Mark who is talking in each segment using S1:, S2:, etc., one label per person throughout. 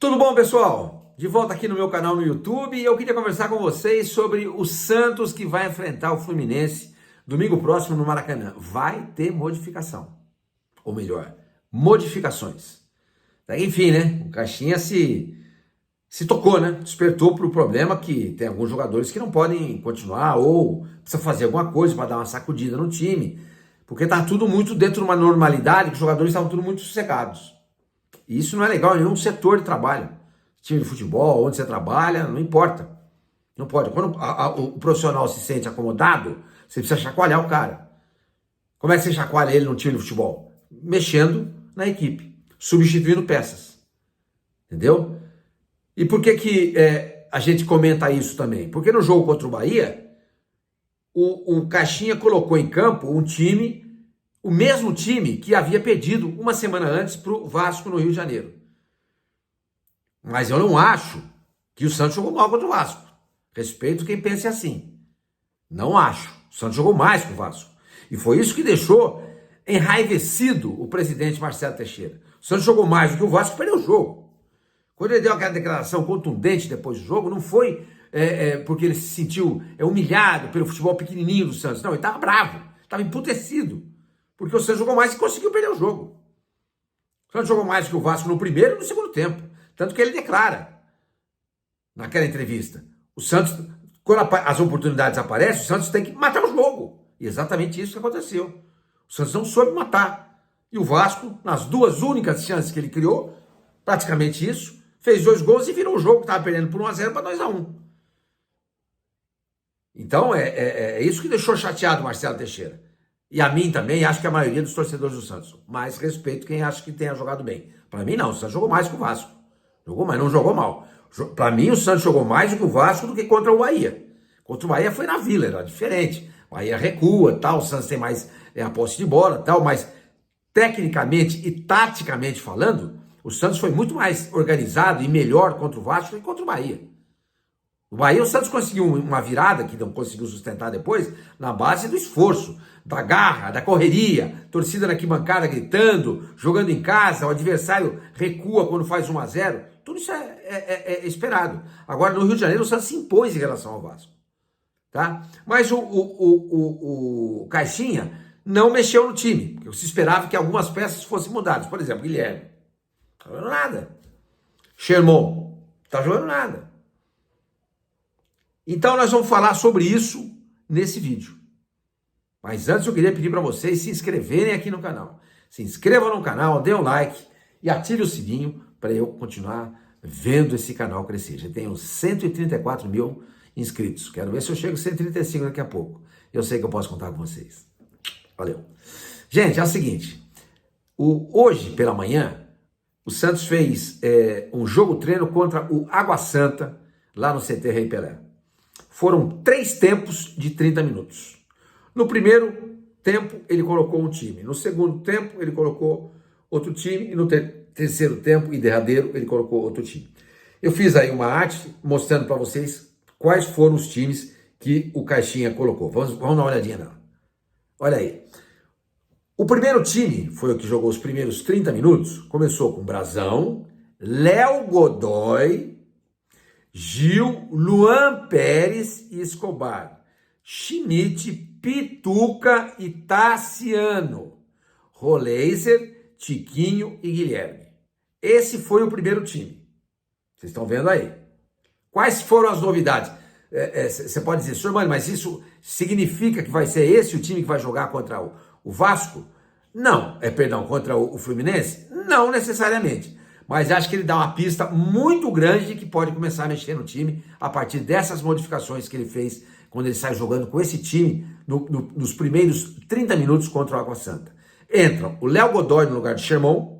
S1: Tudo bom, pessoal? De volta aqui no meu canal no YouTube e eu queria conversar com vocês sobre o Santos que vai enfrentar o Fluminense domingo próximo no Maracanã. Vai ter modificação, ou melhor, modificações. Enfim, né? O Caixinha se tocou, né? Despertou para o problema que tem alguns jogadores que não podem continuar ou precisa fazer alguma coisa para dar uma sacudida no time, porque tá tudo muito dentro de uma normalidade, que os jogadores estavam tudo muito sossegados. E isso não é legal em nenhum setor de trabalho. Time de futebol, onde você trabalha, não importa. Não pode. Quando o profissional se sente acomodado, você precisa chacoalhar o cara. Como é que você chacoalha ele no time de futebol? Mexendo na equipe, substituindo peças. Entendeu? E por que a gente comenta isso também? Porque no jogo contra o Bahia, o Caixinha colocou em campo um time, o mesmo time que havia pedido uma semana antes para o Vasco no Rio de Janeiro. Mas eu não acho que o Santos jogou mal contra o Vasco. Respeito quem pense assim. Não acho. O Santos jogou mais que o Vasco. E foi isso que deixou enraivecido o presidente Marcelo Teixeira. O Santos jogou mais do que o Vasco e perdeu o jogo. Quando ele deu aquela declaração contundente depois do jogo, não foi porque ele se sentiu humilhado pelo futebol pequenininho do Santos. Não, ele estava bravo, estava emputecido. Porque o Santos jogou mais e conseguiu perder o jogo. O Santos jogou mais que o Vasco no primeiro e no segundo tempo. Tanto que ele declara, naquela entrevista, o Santos, quando as oportunidades aparecem, o Santos tem que matar o jogo. E exatamente isso que aconteceu. O Santos não soube matar. E o Vasco, nas duas únicas chances que ele criou, praticamente isso, fez 2 gols e virou o jogo, que estava perdendo por 1-0 para 2-1. Então, é isso que deixou chateado o Marcelo Teixeira. E a mim também, acho que a maioria dos torcedores do Santos. Mas respeito quem acha que tenha jogado bem. Para mim, não. O Santos jogou mais que o Vasco. Jogou mais, não jogou mal. Para mim, o Santos jogou mais do que o Vasco do que contra o Bahia. Contra o Bahia foi na Vila, era diferente. O Bahia recua, tal, o Santos tem mais a posse de bola, tal, mas tecnicamente e taticamente falando, o Santos foi muito mais organizado e melhor contra o Vasco do que contra o Bahia. O Bahia, o Santos conseguiu uma virada, que não conseguiu sustentar depois, na base do esforço, da garra, da correria, torcida na arquibancada gritando, jogando em casa, o adversário recua quando faz 1-0. Tudo isso é esperado. Agora, no Rio de Janeiro, o Santos se impôs em relação ao Vasco. Tá? Mas o Caixinha não mexeu no time, porque se esperava que algumas peças fossem mudadas. Por exemplo, Guilherme, não tá jogando nada. Sherman, não tá jogando nada. Então nós vamos falar sobre isso nesse vídeo. Mas antes eu queria pedir para vocês se inscreverem aqui no canal. Se inscrevam no canal, dê um like e ative o sininho para eu continuar vendo esse canal crescer. Já tenho 134 mil inscritos. Quero ver se eu chego a 135 daqui a pouco. Eu sei que eu posso contar com vocês. Valeu. Gente, é o seguinte. Hoje pela manhã, o Santos fez um jogo-treino contra o Água Santa lá no CT Rei Pelé. Foram 3 tempos de 30 minutos. No primeiro tempo, ele colocou um time. No segundo tempo, ele colocou outro time. E no terceiro tempo e derradeiro, ele colocou outro time. Eu fiz aí uma arte mostrando para vocês quais foram os times que o Caixinha colocou. Vamos dar uma olhadinha nela. Olha aí. O primeiro time foi o que jogou os primeiros 30 minutos. Começou com Brazão, Léo Godoy, Gil, Luan Pérez e Escobar, Schmidt, Pituca e Tassiano, Roleiser, Tiquinho e Guilherme. Esse foi o primeiro time. Vocês estão vendo aí. Quais foram as novidades? Você pode dizer, senhor Mano, mas isso significa que vai ser esse o time que vai jogar contra o Vasco? Não. Perdão, contra o Fluminense? Não necessariamente. Mas acho que ele dá uma pista muito grande de que pode começar a mexer no time a partir dessas modificações que ele fez quando ele sai jogando com esse time nos primeiros 30 minutos contra o Água Santa. Entram o Léo Godoy no lugar de Sherman,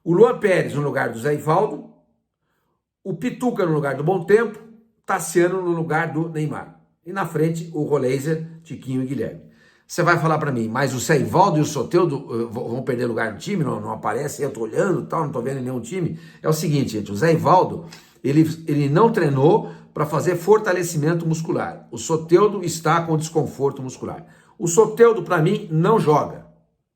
S1: o Luan Pérez no lugar do Zé Ivaldo, o Pituca no lugar do Bom Tempo, Tassiano no lugar do Neymar. E na frente o Roleiser, Tiquinho e Guilherme. Você vai falar para mim, mas o Zé Ivaldo e o Soteldo vão perder lugar no time? Não aparece, eu tô olhando, tal, não tô vendo nenhum time. É o seguinte, gente, o Zé Ivaldo, ele não treinou para fazer fortalecimento muscular. O Soteldo está com desconforto muscular. O Soteldo, para mim, não joga.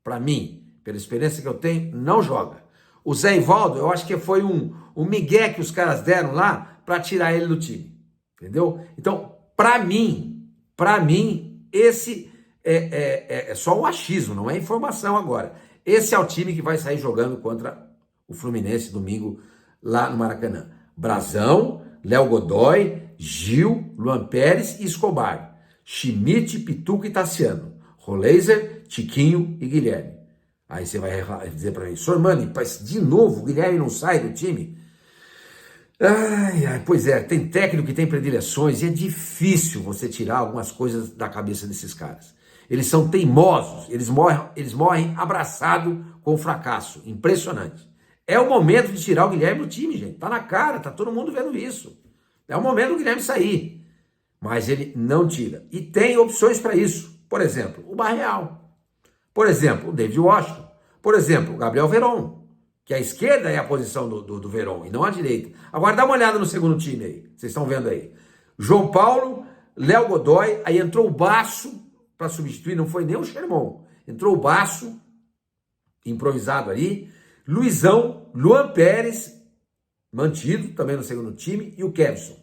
S1: Para mim, pela experiência que eu tenho, não joga. O Zé Ivaldo, eu acho que foi um migué que os caras deram lá para tirar ele do time. Entendeu? Então, para mim, esse é só um achismo, não é informação agora. Esse é o time que vai sair jogando contra o Fluminense domingo lá no Maracanã. Brazão, Léo Godoy, Gil, Luan Pérez e Escobar. Schmidt, Pituca e Tassiano. Roleiser, Tiquinho e Guilherme. Aí você vai dizer para mim, Sormani, de novo o Guilherme não sai do time? Pois é, tem técnico que tem predileções e é difícil você tirar algumas coisas da cabeça desses caras. Eles são teimosos, eles morrem abraçados com o fracasso. Impressionante. É o momento de tirar o Guilherme do time, gente. Tá na cara, tá todo mundo vendo isso. É o momento do Guilherme sair. Mas ele não tira. E tem opções para isso. Por exemplo, o Barreal. Por exemplo, o David Washington. Por exemplo, o Gabriel Veron. Que a esquerda é a posição do Veron e não a direita. Agora dá uma olhada no segundo time aí. Vocês estão vendo aí. João Paulo, Léo Godoy. Aí entrou o Basso para substituir. Não foi nem o Sherman. Entrou o Basso, improvisado ali. Luizão, Luan Pérez, mantido também no segundo time, e o Kevson.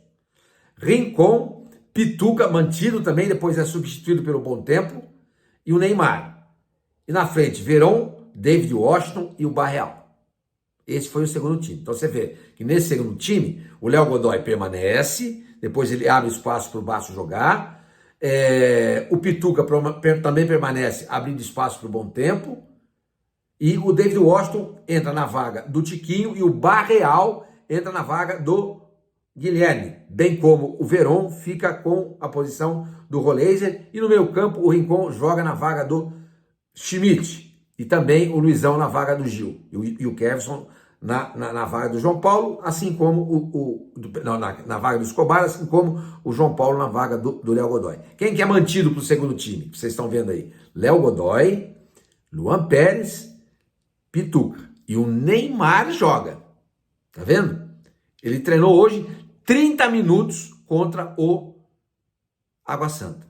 S1: Rincon, Pituca, mantido também, depois é substituído pelo Bom Tempo, e o Neymar. E na frente, Veron, David Washington e o Barreal. Esse foi o segundo time. Então você vê que nesse segundo time, o Léo Godoy permanece, depois ele abre espaço para o Basso jogar, o Pituca também permanece, abrindo espaço para o Bom Tempo, e o David Washington entra na vaga do Tiquinho e o Barreal entra na vaga do Guilherme, bem como o Veron fica com a posição do Roleiser e no meio campo o Rincon joga na vaga do Schmidt e também o Luizão na vaga do Gil e o Kevson na vaga do João Paulo, assim como na vaga do Escobar, assim como o João Paulo na vaga do Léo Godoy. Quem que é mantido para o segundo time? Vocês estão vendo aí. Léo Godoy, Luan Pérez, Pituca. E o Neymar joga. Tá vendo? Ele treinou hoje 30 minutos contra o Água Santa.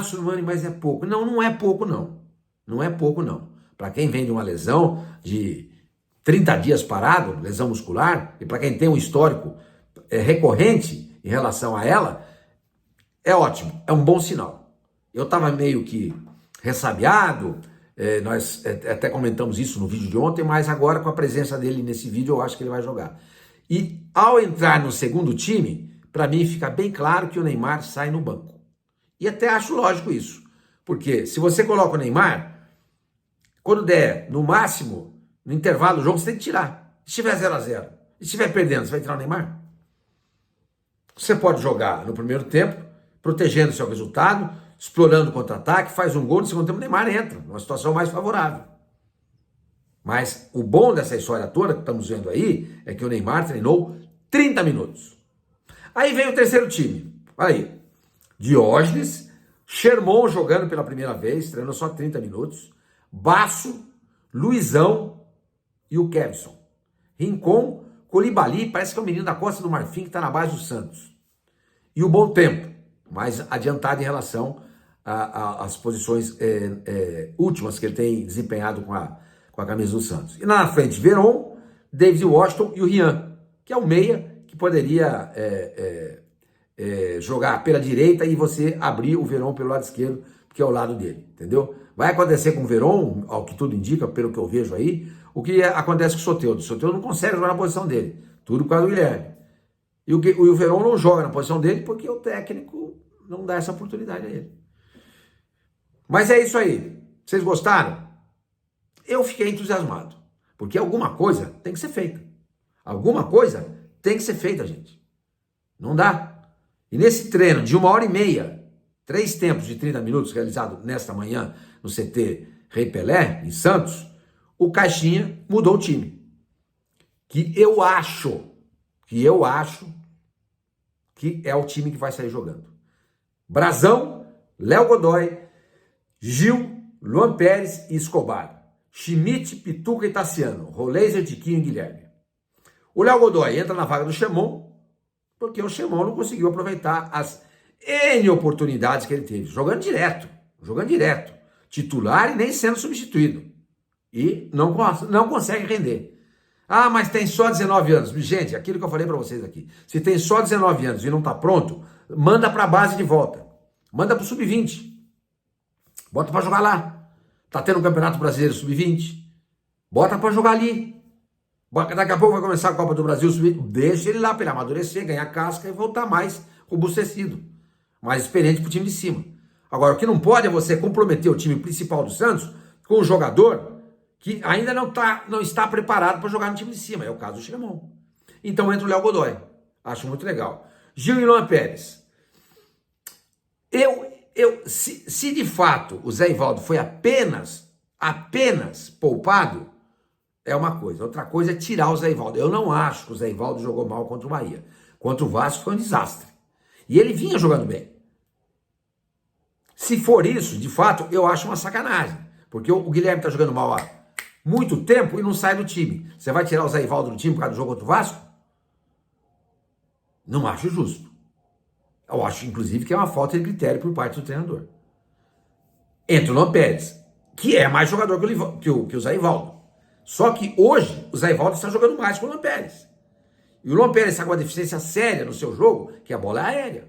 S1: Sormani, mas é pouco. Não, não é pouco não. Não é pouco não. Para quem vem de uma lesão de 30 dias parado, lesão muscular, e para quem tem um histórico recorrente em relação a ela, é ótimo. É um bom sinal. Eu estava meio que ressabiado, nós até comentamos isso no vídeo de ontem, mas agora com a presença dele nesse vídeo eu acho que ele vai jogar. E ao entrar no segundo time, para mim fica bem claro que o Neymar sai no banco. E até acho lógico isso. Porque se você coloca o Neymar, quando der no máximo, no intervalo do jogo, você tem que tirar. Se estiver 0-0, se estiver perdendo, você vai tirar o Neymar? Você pode jogar no primeiro tempo, protegendo seu resultado, explorando o contra-ataque, faz um gol, no segundo tempo o Neymar entra, numa situação mais favorável. Mas o bom dessa história toda que estamos vendo aí é que o Neymar treinou 30 minutos. Aí vem o terceiro time. Olha aí. Diógenes, Sherman jogando pela primeira vez, treinou só 30 minutos. Basso, Luizão e o Kevson. Rincon, Colibali, parece que é o menino da Costa do Marfim que está na base do Santos. E o Bom Tempo, mais adiantado em relação às posições últimas que ele tem desempenhado com a camisa do Santos. E na frente, Veron, David Washington e o Rian, que é o meia que poderia jogar pela direita e você abrir o Veron pelo lado esquerdo, que é o lado dele, entendeu? Vai acontecer com o Veron, ao que tudo indica, pelo que eu vejo aí, o que acontece com o Soteldo. O Soteldo não consegue jogar na posição dele, tudo por causa do Guilherme. E o Veron não joga na posição dele porque o técnico não dá essa oportunidade a ele. Mas é isso aí. Vocês gostaram? Eu fiquei entusiasmado, porque alguma coisa tem que ser feita. Alguma coisa tem que ser feita, gente. Não dá. E nesse treino de 1h30, 3 tempos de 30 minutos realizado nesta manhã no CT Rei Pelé, em Santos, o Caixinha mudou o time. Que eu acho que é o time que vai sair jogando. Brazão, Léo Godoy, Gil, Luan Pérez e Escobar. Schmidt, Pituca e Tassiano. Roleiser, Tiquinho e Guilherme. O Léo Godoy entra na vaga do Sherman, porque o Sherman não conseguiu aproveitar as N oportunidades que ele teve. Jogando direto. Titular e nem sendo substituído. E não consegue render. Ah, mas tem só 19 anos. Gente, aquilo que eu falei para vocês aqui. Se tem só 19 anos e não está pronto, manda para a base de volta. Manda para o sub-20. Bota para jogar lá. Tá tendo um Campeonato Brasileiro sub-20. Bota para jogar ali. Daqui a pouco vai começar a Copa do Brasil sub-20. Deixa ele lá para ele amadurecer, ganhar casca e voltar mais robustecido. Mais experiente para o time de cima. Agora, o que não pode é você comprometer o time principal do Santos com um jogador que ainda não está preparado para jogar no time de cima. É o caso do Xeremon. Então entra o Léo Godoy. Acho muito legal. Gil e Luan Pérez. Se de fato o Zé Ivaldo foi apenas poupado, é uma coisa. Outra coisa é tirar o Zé Ivaldo. Eu não acho que o Zé Ivaldo jogou mal contra o Bahia. Contra o Vasco foi um desastre. E ele vinha jogando bem. Se for isso, de fato, eu acho uma sacanagem. Porque o Guilherme está jogando mal há muito tempo e não sai do time. Você vai tirar o Zé Ivaldo do time por causa do jogo contra o Vasco? Não acho justo. Eu acho, inclusive, que é uma falta de critério por parte do treinador. Entra o Luan Pérez, que é mais jogador que o Zé Ivaldo. Só que hoje o Zé Ivaldo está jogando mais que o Luan Pérez. E o Luan Pérez está com uma deficiência séria no seu jogo, que a bola é aérea.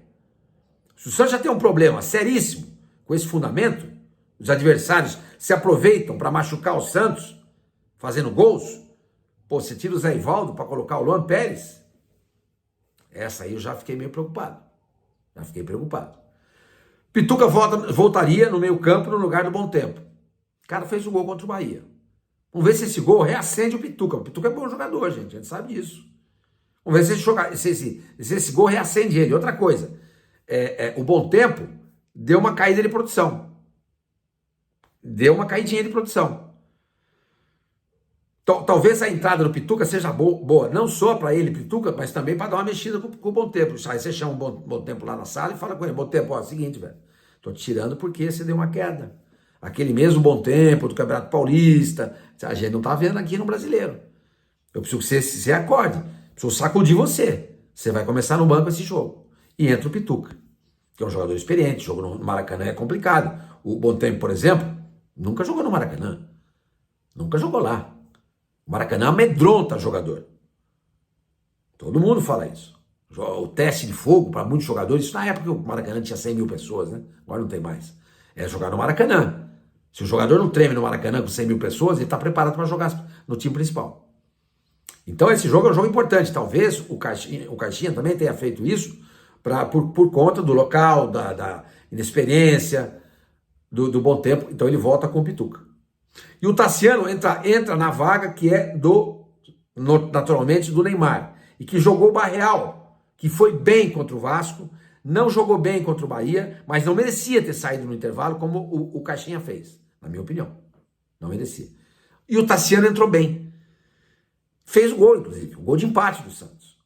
S1: Se o Santos já tem um problema seríssimo com esse fundamento, os adversários se aproveitam para machucar o Santos, fazendo gols. Pô, você tira o Zé Ivaldo para colocar o Luan Pérez? Essa aí eu já fiquei meio preocupado. Pituca voltaria no meio campo no lugar do Bom Tempo. O cara fez o gol contra o Bahia. Vamos ver se esse gol reacende o Pituca. O Pituca é bom jogador, gente. A gente sabe disso. Vamos ver se esse gol reacende ele. Outra coisa, o Bom Tempo deu uma caída de produção. Deu uma caidinha de produção. Talvez a entrada do Pituca seja boa, não só para ele, Pituca, mas também para dar uma mexida com o Bom Tempo. Aí você chama o bom Tempo lá na sala e fala com ele: Bom Tempo, ó, é o seguinte, velho, tô te tirando porque você deu uma queda. Aquele mesmo Bom Tempo do Campeonato Paulista, a gente não tá vendo aqui no Brasileiro. Eu preciso que você acorde, preciso sacudir você. Você vai começar no banco esse jogo. E entra o Pituca, que é um jogador experiente, jogo no Maracanã é complicado. O Bom Tempo, por exemplo, nunca jogou no Maracanã. Nunca jogou lá. O Maracanã amedronta jogador. Todo mundo fala isso. O teste de fogo para muitos jogadores, isso na época o Maracanã tinha 100 mil pessoas, né? Agora não tem mais. É jogar no Maracanã. Se o jogador não treme no Maracanã com 100 mil pessoas, ele está preparado para jogar no time principal. Então esse jogo é um jogo importante. Talvez o Caixinha também tenha feito isso por conta do local, da inexperiência, do Bom Tempo. Então ele volta com o Pituca. E o Tassiano entra na vaga que é naturalmente do Neymar. E que jogou o Barreal, que foi bem contra o Vasco, não jogou bem contra o Bahia, mas não merecia ter saído no intervalo como o Caixinha fez, na minha opinião. Não merecia. E o Tassiano entrou bem. Fez o gol, inclusive, o gol de empate do Santos.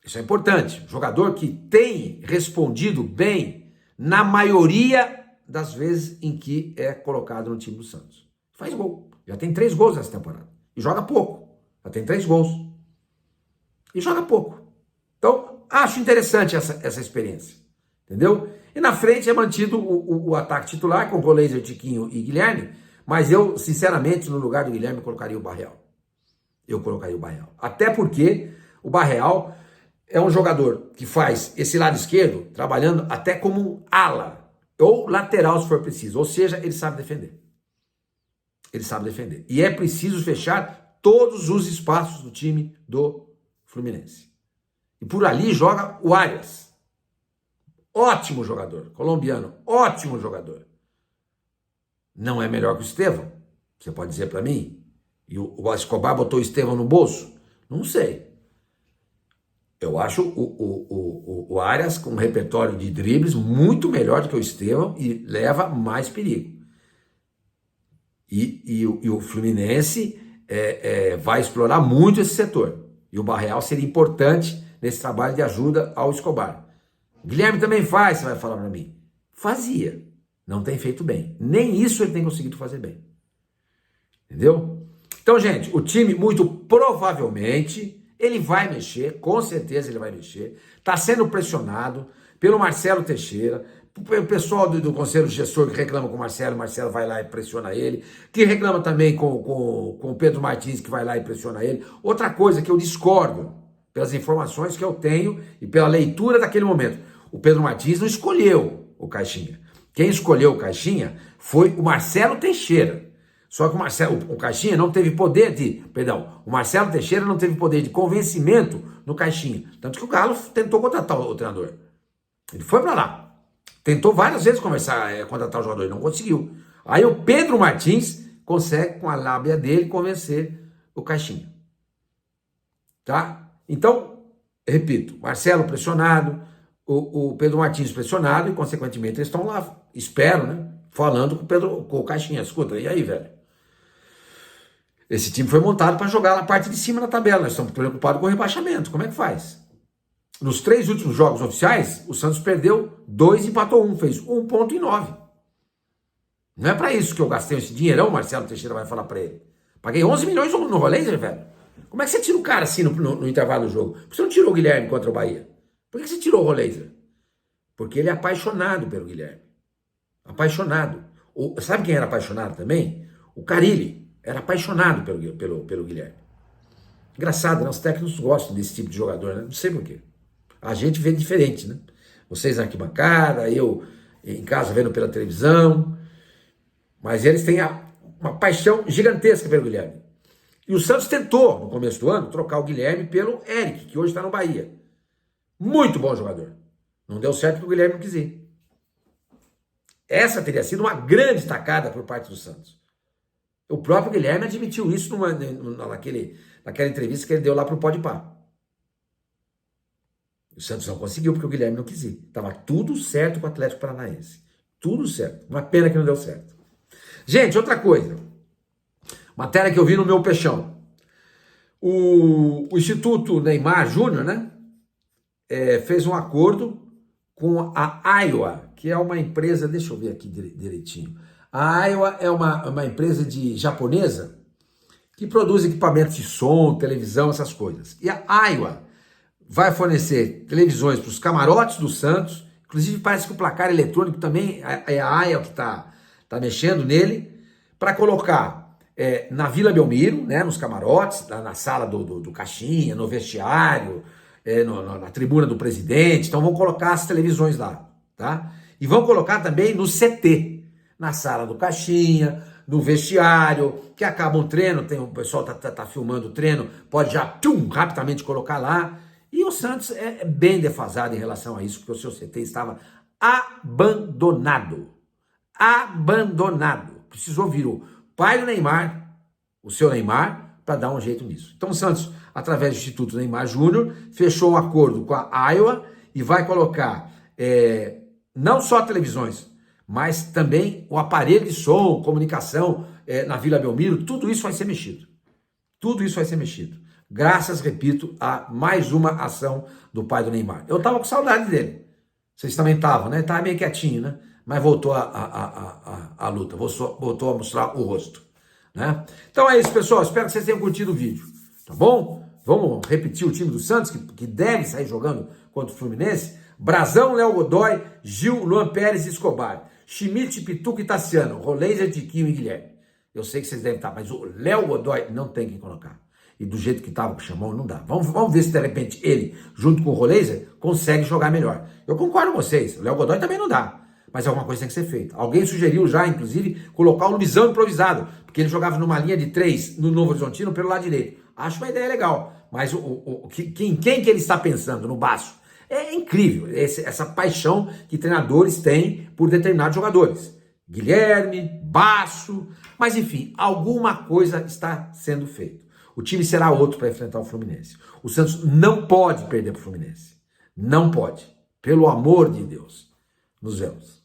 S1: Isso é importante. Jogador que tem respondido bem na maioria das vezes em que é colocado no time do Santos. Faz gol. Já tem 3 gols nessa temporada. E joga pouco. Já tem 3 gols. E joga pouco. Então, acho interessante essa experiência. Entendeu? E na frente é mantido o ataque titular, com o Laser, Tiquinho e Guilherme. Mas eu, sinceramente, no lugar do Guilherme, colocaria o Barreal. Eu colocaria o Barreal. Até porque o Barreal é um jogador que faz esse lado esquerdo trabalhando até como um ala. Ou lateral, se for preciso. Ou seja, ele sabe defender. Ele sabe defender. E é preciso fechar todos os espaços do time do Fluminense. E por ali joga o Arias. Ótimo jogador. Colombiano. Ótimo jogador. Não é melhor que o Estevão? Você pode dizer para mim? E o Escobar botou o Estevão no bolso? Não sei. Eu acho o Arias com um repertório de dribles muito melhor do que o Estevão e leva mais perigo. E o Fluminense vai explorar muito esse setor. E o Barreal seria importante nesse trabalho de ajuda ao Escobar. Guilherme também faz, você vai falar para mim. Fazia. Não tem feito bem. Nem isso ele tem conseguido fazer bem. Entendeu? Então, gente, o time muito provavelmente ele vai mexer, com certeza ele vai mexer. Está sendo pressionado pelo Marcelo Teixeira, O pessoal do conselho gestor que reclama com o Marcelo vai lá e pressiona ele, que reclama também com o Pedro Martins, que vai lá e pressiona ele. Outra coisa que eu discordo, pelas informações que eu tenho e pela leitura daquele momento, o Pedro Martins não escolheu o Caixinha. Quem escolheu o Caixinha foi o Marcelo Teixeira. Só que o Caixinha não teve poder o Marcelo Teixeira não teve poder de convencimento no Caixinha. Tanto que o Galo tentou contratar o treinador. Ele foi para lá. Tentou várias vezes contratar o jogador e não conseguiu. Aí o Pedro Martins consegue, com a lábia dele, convencer o Caixinha. Tá? Então, repito, Marcelo pressionado, o Pedro Martins pressionado e, consequentemente, eles estão lá, espero, né? Falando com o Caixinha. Escuta, e aí, velho? Esse time foi montado para jogar na parte de cima da tabela. Nós estamos preocupados com o rebaixamento. Como é que faz? Nos 3 últimos jogos oficiais, o Santos perdeu 2 e empatou 1, fez 1 ponto em 9. Não é para isso que eu gastei esse dinheirão, o Marcelo Teixeira vai falar para ele. Paguei 11 milhões no Roleiser, velho. Como é que você tira o cara assim no intervalo do jogo? Por que você não tirou o Guilherme contra o Bahia? Por que você tirou o Roleiser? Porque ele é apaixonado pelo Guilherme. Apaixonado. Sabe quem era apaixonado também? O Carille. Era apaixonado pelo Guilherme. Engraçado, né? Os técnicos gostam desse tipo de jogador, né? Não sei porquê. A gente vê diferente, né? Vocês na arquibancada, eu em casa vendo pela televisão. Mas eles têm uma paixão gigantesca pelo Guilherme. E o Santos tentou, no começo do ano, trocar o Guilherme pelo Eric, que hoje está no Bahia. Muito bom jogador. Não deu certo porque o Guilherme não quis ir. Essa teria sido uma grande tacada por parte do Santos. O próprio Guilherme admitiu isso naquela entrevista que ele deu lá para o Podpah. O Santos não conseguiu porque o Guilherme não quis ir. Estava tudo certo com o Atlético Paranaense. Tudo certo. Uma pena que não deu certo. Gente, outra coisa. Matéria que eu vi no meu peixão. O Instituto Neymar Júnior, né? Fez um acordo com a Aiwa, que é uma empresa, deixa eu ver aqui direitinho. A Aiwa é uma empresa japonesa que produz equipamentos de som, televisão, essas coisas. E a Aiwa vai fornecer televisões para os camarotes do Santos, inclusive parece que o placar eletrônico também é a Aiwa que está mexendo nele, para colocar na Vila Belmiro, né, nos camarotes, na sala do Caixinha, no vestiário, na tribuna do presidente. Então vão colocar as televisões lá, tá? E vão colocar também no CT, na sala do Caixinha, no vestiário, que acaba um treino, o pessoal tá filmando o treino, pode já rapidamente colocar lá. E o Santos é bem defasado em relação a isso, porque o seu CT estava abandonado. Abandonado. Precisou vir o pai do Neymar, o seu Neymar, para dar um jeito nisso. Então o Santos, através do Instituto Neymar Júnior, fechou um acordo com a Aiwa e vai colocar não só televisões, mas também o aparelho de som, comunicação na Vila Belmiro, tudo isso vai ser mexido. Tudo isso vai ser mexido. Graças, repito, a mais uma ação do pai do Neymar. Eu tava com saudade dele. Vocês também estavam, né? Tava meio quietinho, né? Mas voltou a luta, voltou a mostrar o rosto, né? Então é isso, pessoal. Espero que vocês tenham curtido o vídeo, tá bom? Vamos repetir o time do Santos, que deve sair jogando contra o Fluminense. Brazão, Léo Godoy, Gil, Luan Pérez e Escobar. Schmidt, Pituca e Tassiano. Roleiser, Tiquinho e Guilherme. Eu sei que vocês devem estar, mas o Léo Godoy não tem quem colocar. E do jeito que estava com o Chamão, não dá. Vamos ver se de repente ele, junto com o Roleiser, consegue jogar melhor. Eu concordo com vocês. O Léo Godoy também não dá. Mas alguma coisa tem que ser feita. Alguém sugeriu já, inclusive, colocar o Luizão improvisado, porque ele jogava numa linha de 3 no Novo Horizontino pelo lado direito. Acho uma ideia legal. Mas quem que ele está pensando no Baço? É incrível essa paixão que treinadores têm por determinados jogadores. Guilherme, Baço, mas enfim, alguma coisa está sendo feita. O time será outro para enfrentar o Fluminense. O Santos não pode perder para o Fluminense. Não pode. Pelo amor de Deus. Nos vemos.